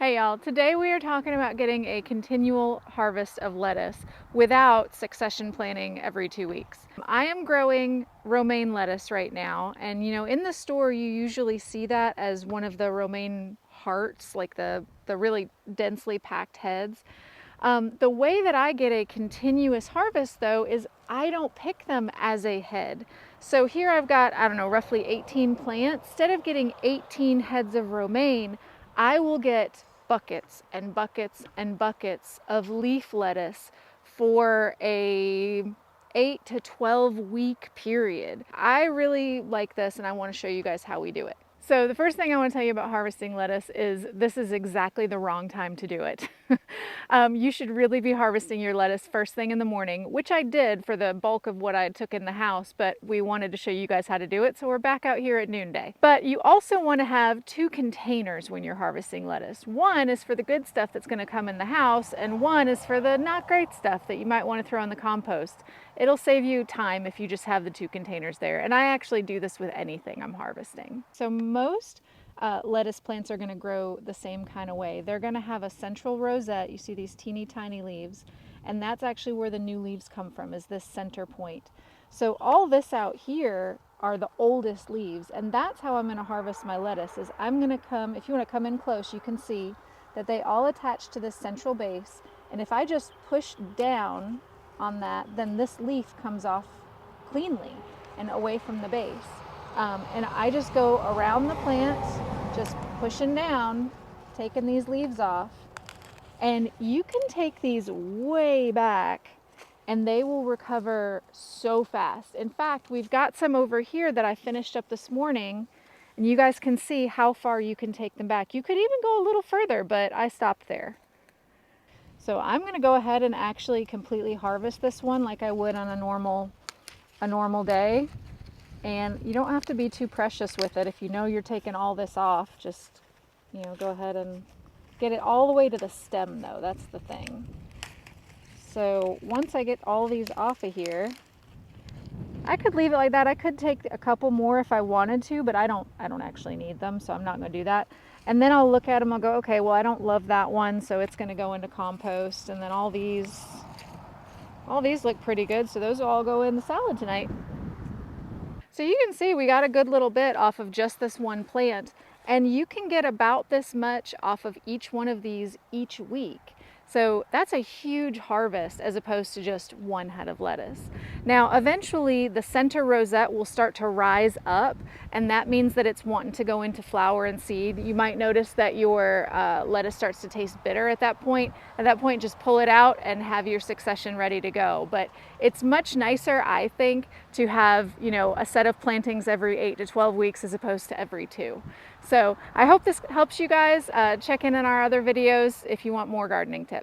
Hey y'all, today we are talking about getting a continual harvest of lettuce without succession planting every 2 weeks. I am growing romaine lettuce right now, and in the store you usually see that as one of the romaine hearts, like the really densely packed heads. The way that I get a continuous harvest though is I don't pick them as a head. So here I've got, I don't know, roughly 18 plants. Instead of getting 18 heads of romaine, I will get buckets and buckets and buckets of leaf lettuce for a 8 to 12 week period. I really like this and I want to show you guys how we do it. So the first thing I want to tell you about harvesting lettuce is this is exactly the wrong time to do it. You should really be harvesting your lettuce first thing in the morning, which I did for the bulk of what I took in the house, but we wanted to show you guys how to do it, so we're back out here at noonday. But you also want to have 2 containers when you're harvesting lettuce. One is for the good stuff that's going to come in the house, and one is for the not great stuff that you might want to throw in the compost. It'll save you time if you just have the 2 containers there, and I actually do this with anything I'm harvesting. So most lettuce plants are going to grow the same kind of way. They're going to have a central rosette. You see these teeny tiny leaves, and that's actually where the new leaves come from, is this center point. So all this out here are the oldest leaves, and that's how I'm going to harvest my lettuce. Is I'm going to come, if you want to come in close, you can see that they all attach to this central base, and if I just push down on that, then this leaf comes off cleanly and away from the base. And I just go around the plant, just pushing down, taking these leaves off. And you can take these way back and they will recover so fast. In fact, we've got some over here that I finished up this morning, and you guys can see how far you can take them back. You could even go a little further, but I stopped there. So I'm going to go ahead and actually completely harvest this one like I would on a normal day. And you don't have to be too precious with it. If you know you're taking all this off, just, go ahead and get it all the way to the stem though. That's the thing. So once I get all these off of here, I could leave it like that. I could take a couple more if I wanted to, but I don't actually need them, so I'm not going to do that. And then I'll look at them, I'll go, okay, well, I don't love that one, so it's going to go into compost. And then all these look pretty good, so those will all go in the salad tonight. So you can see we got a good little bit off of just this one plant, and you can get about this much off of each one of these each week. So that's a huge harvest as opposed to just one head of lettuce. Now, eventually the center rosette will start to rise up, and that means that it's wanting to go into flower and seed. You might notice that your lettuce starts to taste bitter at that point. At that point, just pull it out and have your succession ready to go. But it's much nicer, I think, to have, a set of plantings every 8 to 12 weeks as opposed to every 2. So I hope this helps you guys. Check in on our other videos if you want more gardening tips.